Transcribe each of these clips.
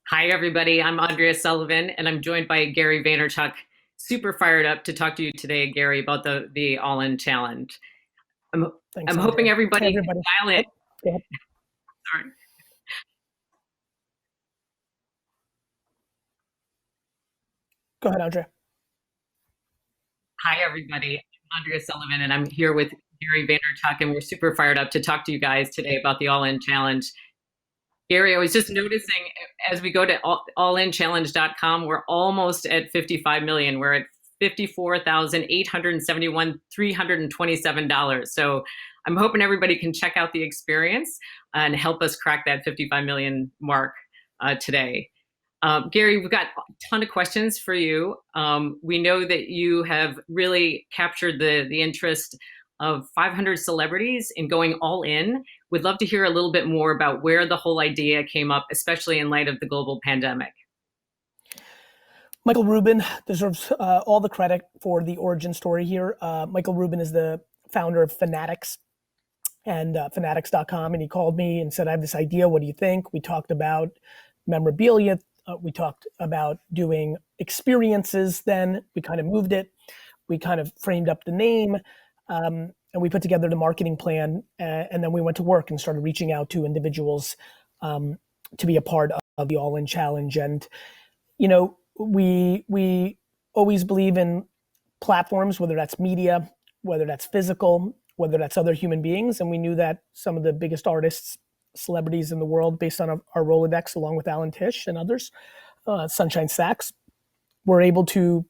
Hi, everybody. I'm Andrea Sullivan, and I'm joined by Gary Vaynerchuk. Super fired up to talk to you today, Gary, about the All-In Challenge. I'm Thanks, I'm Andrea. hoping Hey, everybody can everybody. dial in. Oh, go ahead. Sorry. Go ahead, Andrea. Hi, everybody. I'm Andrea Sullivan, and I'm here with Gary Vaynerchuk, and we're super fired up to talk to you guys today about the All-In Challenge. Gary, I was just noticing as we go to allinchallenge.com, we're almost at 55 million. We're at 54,871 $327. So I'm hoping everybody can check out the experience and help us crack that 55 million mark today. Gary, we've got a ton of questions for you. We know that you have really captured the interest of 500 celebrities in going all in. We'd love to hear a little bit more about where the whole idea came up, especially in light of the global pandemic. Michael Rubin deserves all the credit for the origin story here. Michael Rubin is the founder of Fanatics and fanatics.com. And he called me and said, I have this idea. What do you think? We talked about memorabilia. We talked about doing experiences. Then we kind of moved it. We kind of framed up the name. And we put together the marketing plan. And then we went to work and started reaching out to individuals to be a part of the All-In Challenge. And, you know, we always believe in platforms, whether that's media, whether that's physical, whether that's other human beings. And we knew that some of the biggest artists, celebrities in the world, based on our Rolodex, along with Alan Tish and others, Sunshine Sachs, were able to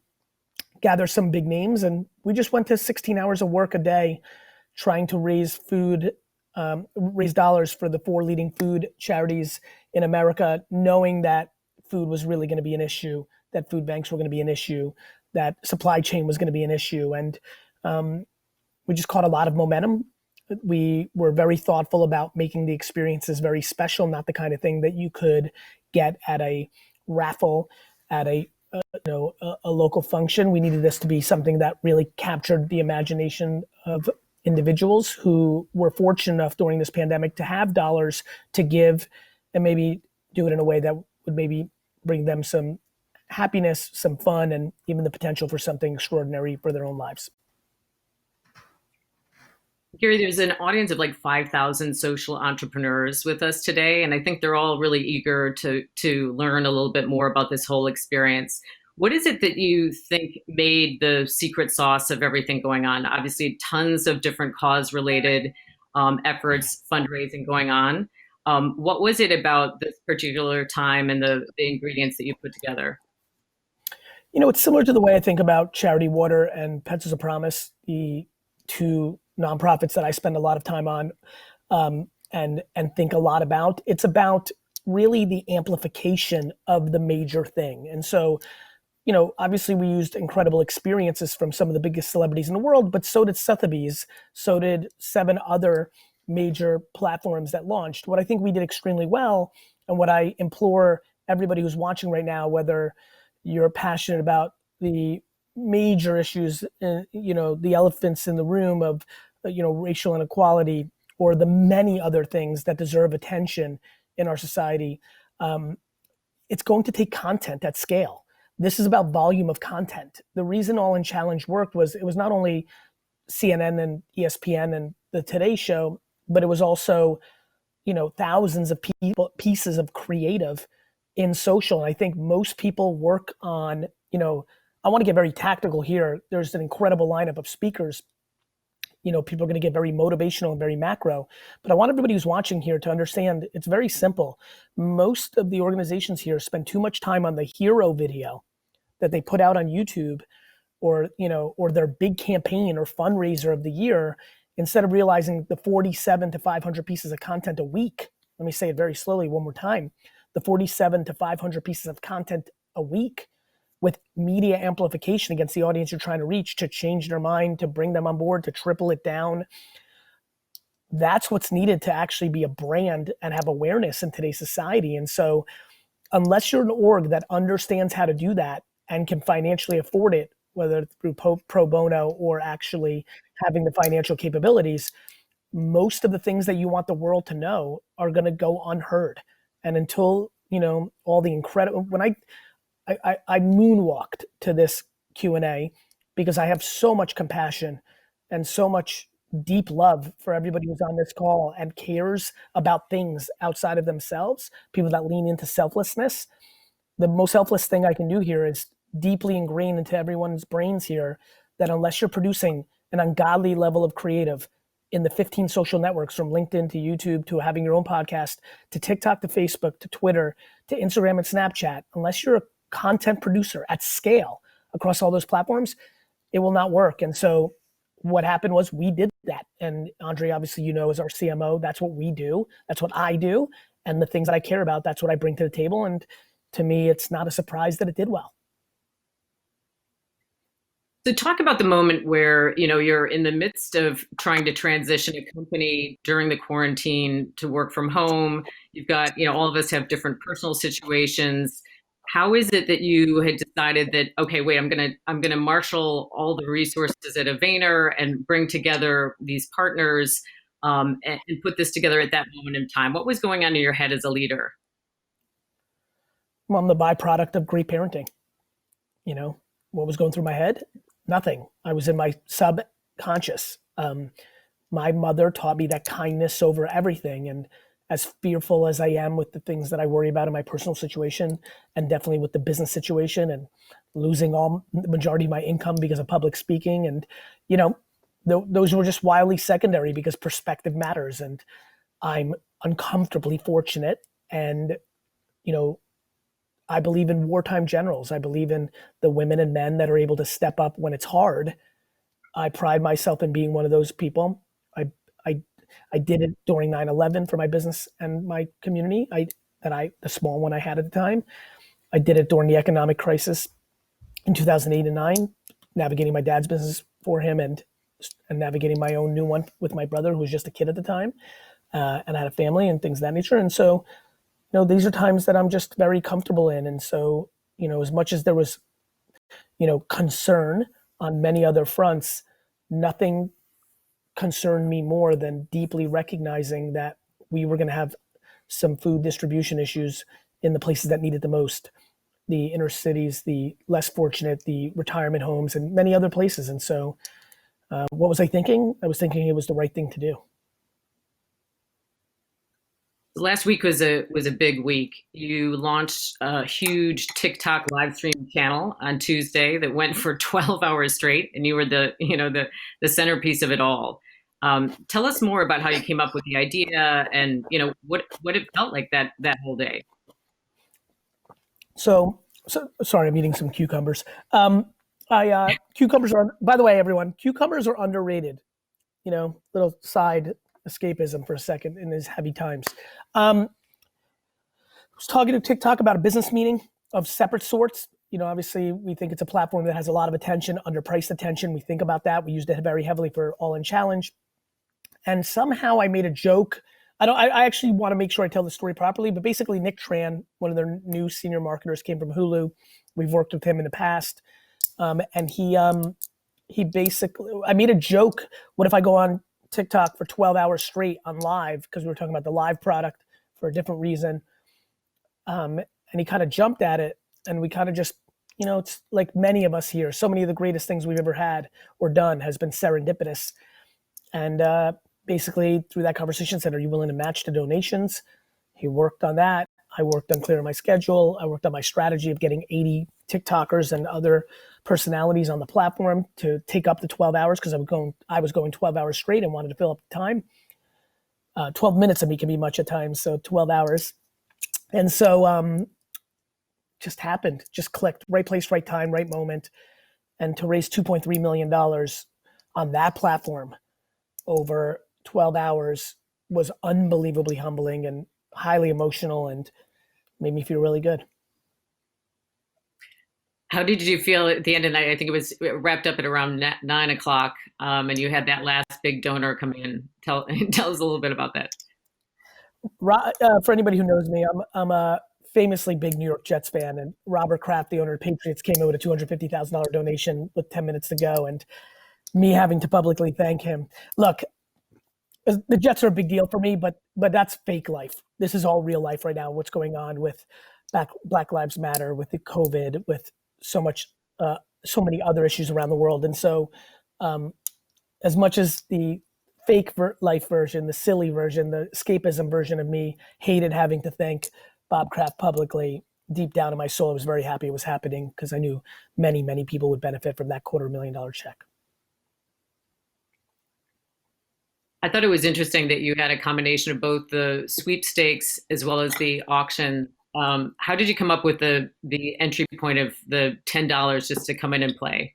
gather some big names. And we just went to 16 hours of work a day trying to raise dollars for the 4 leading food charities in America, knowing that food was really going to be an issue, that food banks were going to be an issue, that supply chain was going to be an issue. And we just caught a lot of momentum. We were very thoughtful about making the experiences very special, not the kind of thing that you could get at a raffle, at a local function. We needed this to be something that really captured the imagination of individuals who were fortunate enough during this pandemic to have dollars to give, and maybe do it in a way that would maybe bring them some happiness, some fun, and even the potential for something extraordinary for their own lives. Gary, there's an audience of like 5,000 social entrepreneurs with us today, and I think they're all really eager to learn a little bit more about this whole experience. What is it that you think made the secret sauce of everything going on? Obviously, tons of different cause-related efforts, fundraising going on. What was it about this particular time and the ingredients that you put together? You know, it's similar to the way I think about Charity Water and Pencils of Promise, the 2 nonprofits that I spend a lot of time on and think a lot about. It's about really the amplification of the major thing. And so, you know, obviously we used incredible experiences from some of the biggest celebrities in the world, but so did Sotheby's, so did 7 other major platforms that launched. What I think we did extremely well, and what I implore everybody who's watching right now, whether you're passionate about the major issues, the elephants in the room of, racial inequality, or the many other things that deserve attention in our society, it's going to take content at scale. This is about volume of content. The reason All In Challenge worked was it was not only CNN and ESPN and the Today Show, but it was also, thousands of pieces of creative in social. And I think most people work on, I want to get very tactical here. There's an incredible lineup of speakers. People are going to get very motivational and very macro, but I want everybody who's watching here to understand it's very simple. Most of the organizations here spend too much time on the hero video that they put out on YouTube, or their big campaign or fundraiser of the year, instead of realizing the 47 to 500 pieces of content a week. Let me say it very slowly one more time. The 47 to 500 pieces of content a week with media amplification against the audience you're trying to reach, to change their mind, to bring them on board, to triple it down. That's what's needed to actually be a brand and have awareness in today's society. And so unless you're an org that understands how to do that and can financially afford it, whether through pro bono or actually having the financial capabilities, most of the things that you want the world to know are going to go unheard. And until all the incredible, when I moonwalked to this Q&A because I have so much compassion and so much deep love for everybody who's on this call and cares about things outside of themselves, people that lean into selflessness. The most selfless thing I can do here is deeply ingrained into everyone's brains here that unless you're producing an ungodly level of creative in the 15 social networks, from LinkedIn to YouTube to having your own podcast to TikTok to Facebook to Twitter to Instagram and Snapchat, unless you're a content producer at scale across all those platforms, it will not work. And so what happened was we did that. And Andrea, obviously, is our CMO. That's what we do. That's what I do. And the things that I care about, that's what I bring to the table. And to me, it's not a surprise that it did well. So talk about the moment where, you're in the midst of trying to transition a company during the quarantine to work from home. You've got, all of us have different personal situations. How is it that you had decided that, okay, wait, I'm gonna marshal all the resources at a Vayner and bring together these partners and put this together at that moment in time? What was going on in your head as a leader? Well, I'm the byproduct of great parenting. What was going through my head? Nothing. I was in my subconscious. My mother taught me that kindness over everything. And as fearful as I am with the things that I worry about in my personal situation, and definitely with the business situation and losing the majority of my income because of public speaking, and those were just wildly secondary because perspective matters. And I'm uncomfortably fortunate. And I believe in wartime generals. I believe in the women and men that are able to step up when it's hard. I pride myself in being one of those people. I did it during 9/11 for my business and my community. The small one I had at the time. I did it during the economic crisis in 2008 and 9, navigating my dad's business for him and navigating my own new one with my brother, who was just a kid at the time, and I had a family and things of that nature. And so, these are times that I'm just very comfortable in. And so, as much as there was, concern on many other fronts, nothing concerned me more than deeply recognizing that we were going to have some food distribution issues in the places that need it the most, the inner cities, the less fortunate, the retirement homes, and many other places. And so what was I thinking? I was thinking it was the right thing to do. Last week was a big week. You launched a huge TikTok live stream channel on Tuesday that went for 12 hours straight, and you were the centerpiece of it all. Tell us more about how you came up with the idea and what it felt like that whole day. So sorry, I'm eating some cucumbers. Cucumbers are, by the way, everyone, cucumbers are underrated. Little side escapism for a second in these heavy times. I was talking to TikTok about a business meeting of separate sorts. Obviously we think it's a platform that has a lot of attention, underpriced attention. We think about that. We used it very heavily for All In Challenge. And somehow I made a joke. I actually want to make sure I tell the story properly, but basically Nick Tran, one of their new senior marketers, came from Hulu. We've worked with him in the past. And he basically, I made a joke. What if I go on TikTok for 12 hours straight on live, because we were talking about the live product for a different reason. And he kind of jumped at it, and we kind of just, it's like many of us here, so many of the greatest things we've ever had or done has been serendipitous. And basically through that conversation said, are you willing to match the donations? He worked on that. I worked on clearing my schedule. I worked on my strategy of getting 80 TikTokers and other personalities on the platform to take up the 12 hours, because I was going 12 hours straight and wanted to fill up the time. 12 minutes of me can be much at times, so 12 hours. And so just happened, just clicked, right place, right time, right moment. And to raise $2.3 million on that platform over 12 hours was unbelievably humbling and highly emotional and made me feel really good. How did you feel at the end of the night? I think it was wrapped up at around 9 o'clock, and you had that last big donor come in. Tell us a little bit about that. For anybody who knows me, I'm a famously big New York Jets fan, and Robert Kraft, the owner of the Patriots, came in with a $250,000 donation with 10 minutes to go, and me having to publicly thank him. Look, the Jets are a big deal for me, but that's fake life. this is all real life right now. What's going on with Black Lives Matter, with the COVID, with so many other issues around the world. And so, as much as the fake life version, the silly version, the escapism version of me hated having to thank Bob Kraft publicly, deep down in my soul, I was very happy it was happening because I knew many, many people would benefit from that $250,000 check. I thought it was interesting that you had a combination of both the sweepstakes as well as the auction. How did you come up with the entry point of the $10 just to come in and play?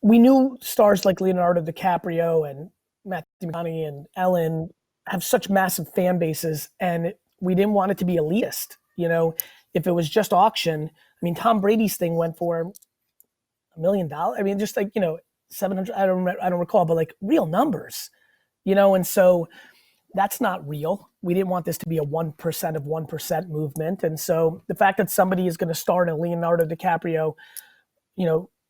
We knew stars like Leonardo DiCaprio and Matthew McConaughey and Ellen have such massive fan bases, and we didn't want it to be elitist. You know, if it was just auction, I mean, Tom Brady's thing went for $1 million. I mean, just like, 700. I don't recall, but like real numbers, And so that's not real. We didn't want this to be a 1% of 1% movement, and so the fact that somebody is going to star in a Leonardo DiCaprio,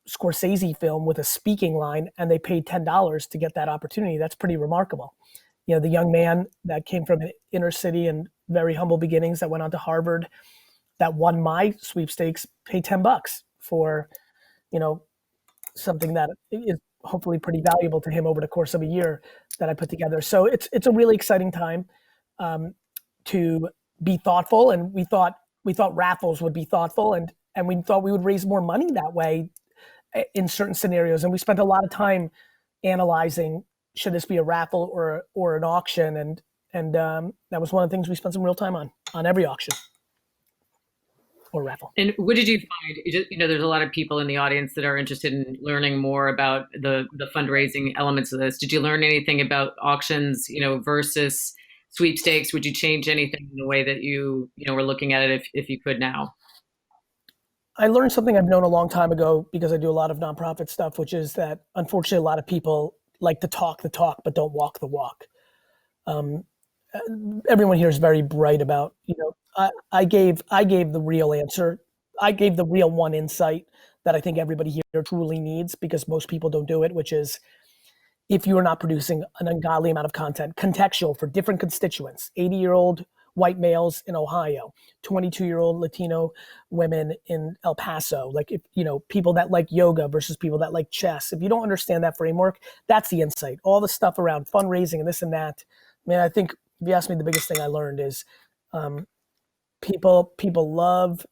Scorsese film with a speaking line and they paid $10 to get that opportunity, that's pretty remarkable. The young man that came from an inner city and very humble beginnings that went on to Harvard that won my sweepstakes paid $10 for, something that is hopefully pretty valuable to him over the course of a year that I put together. So it's a really exciting time to be thoughtful, and we thought raffles would be thoughtful, and we thought we would raise more money that way in certain scenarios. And we spent a lot of time analyzing, should this be a raffle or an auction? And that was one of the things we spent some real time on every auction or raffle. And what did you find? There's a lot of people in the audience that are interested in learning more about the fundraising elements of this. Did you learn anything about auctions, versus sweepstakes? Would you change anything in the way that you were looking at it if you could now? I learned something I've known a long time ago because I do a lot of nonprofit stuff, which is that unfortunately a lot of people like to talk the talk but don't walk the walk. Everyone here is very bright about, I gave the real answer. I gave the real one insight that I think everybody here truly needs because most people don't do it, which is if you are not producing an ungodly amount of content, contextual for different constituents, 80-year-old white males in Ohio, 22-year-old Latino women in El Paso, like if, people that like yoga versus people that like chess. If you don't understand that framework, that's the insight. All the stuff around fundraising and this and that. I think if you ask me, the biggest thing I learned is people love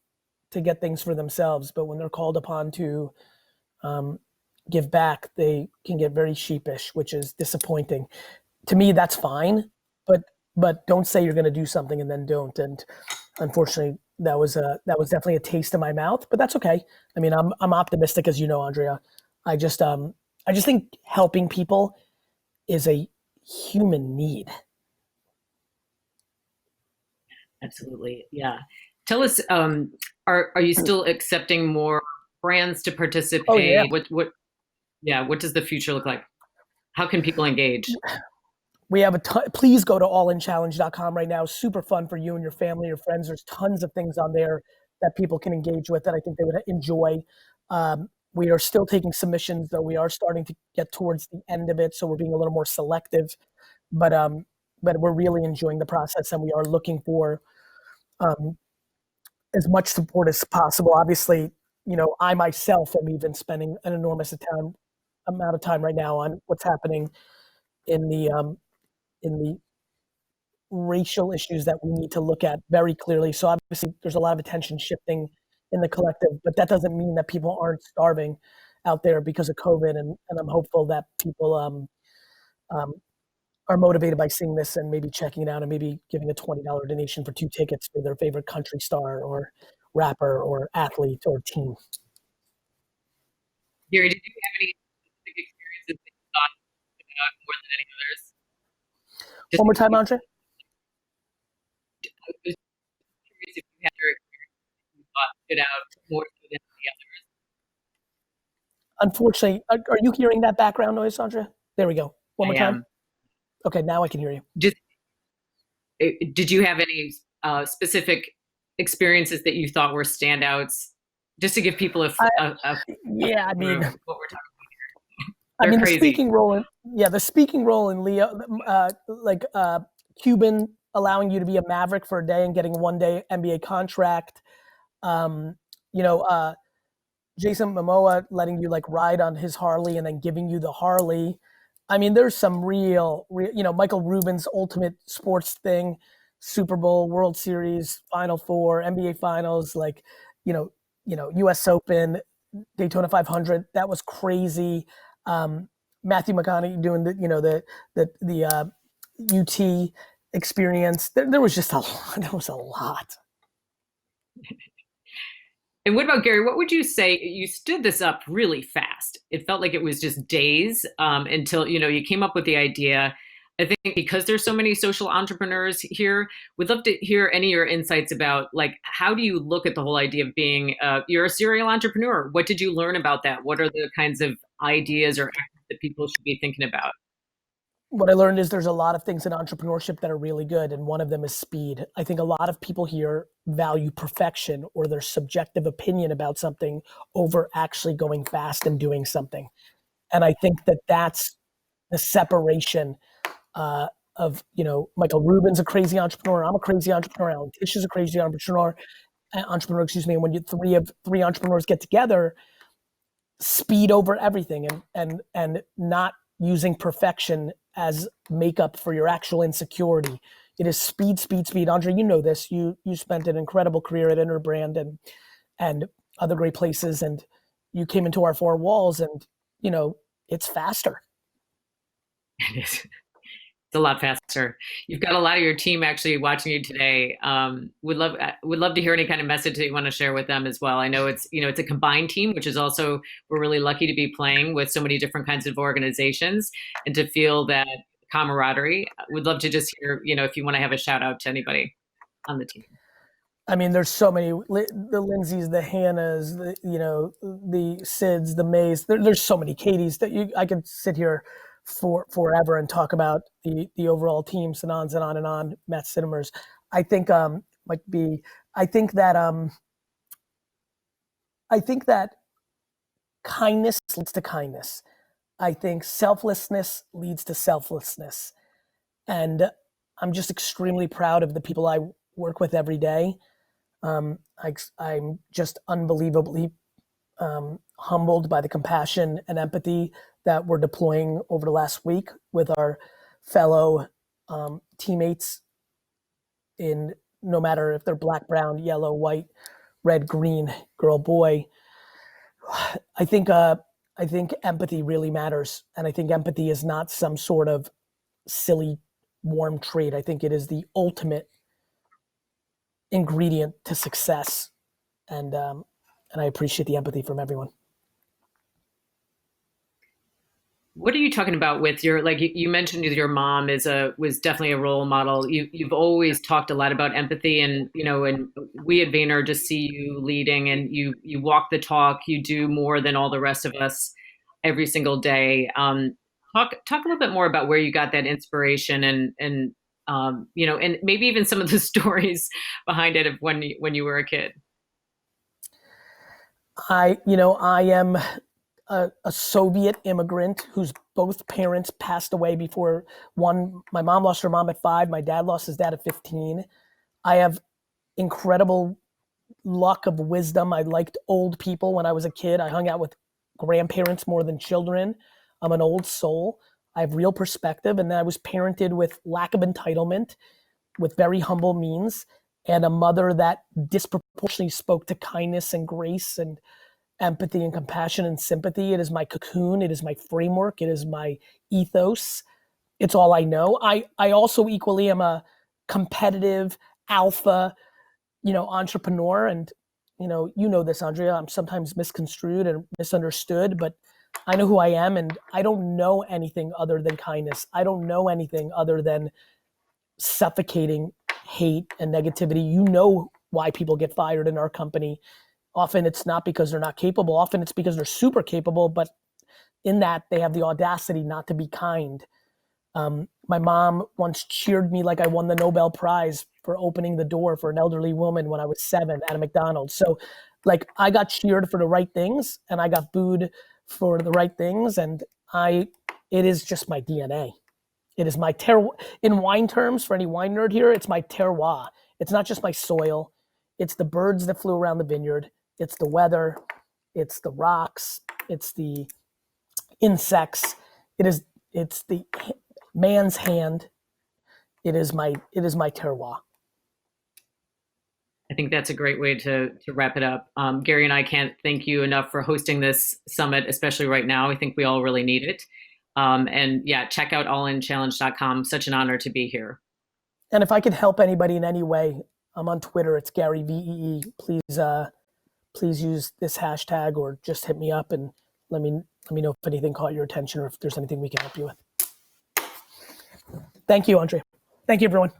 to get things for themselves, but when they're called upon to give back, they can get very sheepish, which is disappointing. To me, that's fine, but don't say you're going to do something and then don't. And unfortunately, that was definitely a taste in my mouth, but that's okay. I'm optimistic, as you know, Andrea. I just think helping people is a human need. Absolutely. Yeah. Tell us, are you still accepting more brands to participate? Oh, yeah. What does the future look like? How can people engage? We have please go to allinchallenge.com right now. Super fun for you and your family, your friends. There's tons of things on there that people can engage with that I think they would enjoy. We are still taking submissions, though we are starting to get towards the end of it. So we're being a little more selective, but we're really enjoying the process, and we are looking for as much support as possible. Obviously, I myself am even spending an enormous amount of time right now on what's happening in the racial issues that we need to look at very clearly. So obviously there's a lot of attention shifting in the collective, but that doesn't mean that people aren't starving out there because of COVID. And I'm hopeful that people are motivated by seeing this and maybe checking it out and maybe giving a $20 donation for 2 tickets for their favorite country star or rapper or athlete or team. Gary, did you have any specific experiences that you thought about more than any others? One more time, Andrea. I was curious if you had your experience that you thought stood out more so than the others. Unfortunately, are you hearing that background noise, Andrea? There we go. One more time. Am. Okay, now I can hear you. Did you have any specific experiences that you thought were standouts? Just to give people yeah, I mean, what we're talking about here. I mean, crazy. the speaking role in Leo, like Cuban allowing you to be a maverick for a day and getting a 1-day NBA contract. You know, Jason Momoa letting you like ride on his Harley and then giving you the Harley. I mean, there's some real, you know, Michael Rubin's ultimate sports thing, Super Bowl, World Series, Final Four, NBA Finals, like, U.S. Open, Daytona 500. That was crazy. Matthew McConaughey doing the UT experience. There was just a lot. There was a lot. And what about Gary? What would you say? You stood this up really fast. It felt like it was just days until you came up with the idea. I think because there's so many social entrepreneurs here, we'd love to hear any of your insights about like how do you look at the whole idea of being you're a serial entrepreneur. What did you learn about that? What are the kinds of ideas or actions that people should be thinking about? What I learned is there's a lot of things in entrepreneurship that are really good, and one of them is speed. I think a lot of people here value perfection or their subjective opinion about something over actually going fast and doing something. And I think that that's the separation of, Michael Rubin's a crazy entrepreneur. I'm a crazy entrepreneur. Alan Tish is a crazy entrepreneur, excuse me. And when three entrepreneurs get together, speed over everything and not using perfection as makeup for your actual insecurity. It is speed, speed, speed. Andre, you know this. You spent an incredible career at Interbrand and other great places, and you came into our four walls, and it's faster. It's a lot faster. You've got a lot of your team actually watching you today. Would love to hear any kind of message that you want to share with them as well. I know it's a combined team, which is also we're really lucky to be playing with so many different kinds of organizations and to feel that camaraderie. Would love to just hear if you want to have a shout out to anybody on the team. I mean, there's so many, the Lindsays, the Hannahs, the Sids, the Mays. There's so many Katies that I could sit here forever and talk about the overall team, Sanans and on, Matt Sinnemers. I think I think that kindness leads to kindness. I think selflessness leads to selflessness. And I'm just extremely proud of the people I work with every day. I'm just unbelievably humbled by the compassion and empathy that we're deploying over the last week with our fellow teammates in no matter if they're black, brown, yellow, white, red, green, girl, boy. I think empathy really matters. And I think empathy is not some sort of silly, warm trait. I think it is the ultimate ingredient to success. And I appreciate the empathy from everyone. What are you talking about with your, like you mentioned your mom was definitely a role model. You've always talked a lot about empathy and we at Vayner just see you leading and you walk the talk, you do more than all the rest of us every single day. Talk a little bit more about where you got that inspiration and maybe even some of the stories behind it of when you were a kid. I am a Soviet immigrant whose both parents passed away before my mom lost her mom at 5, my dad lost his dad at 15. I have incredible luck of wisdom. I liked old people when I was a kid. I hung out with grandparents more than children. I'm an old soul. I have real perspective, and then I was parented with lack of entitlement, with very humble means, and a mother that disproportionately spoke to kindness and grace and empathy and compassion and sympathy. It is my cocoon. It is my framework. It is my ethos. It's all I know. I also equally am a competitive alpha, entrepreneur. And, you know this, Andrea, I'm sometimes misconstrued and misunderstood, but I know who I am and I don't know anything other than kindness. I don't know anything other than suffocating hate and negativity. You know why people get fired in our company. Often it's not because they're not capable. Often it's because they're super capable, but in that they have the audacity not to be kind. My mom once cheered me like I won the Nobel Prize for opening the door for an elderly woman when I was 7 at a McDonald's. So like I got cheered for the right things and I got booed for the right things. And it is just my DNA. It is my terroir. In wine terms, for any wine nerd here, it's my terroir. It's not just my soil. It's the birds that flew around the vineyard. It's the weather. It's the rocks. It's the insects. It's the man's hand. It is my terroir. I think that's a great way to wrap it up. Gary and I can't thank you enough for hosting this summit, especially right now. I think we all really need it. And yeah, check out allinchallenge.com. Such an honor to be here. And if I could help anybody in any way, I'm on Twitter. It's Gary VEE. Please use this hashtag or just hit me up and let me know if anything caught your attention or if there's anything we can help you with. Thank you, Andrea. Thank you, everyone.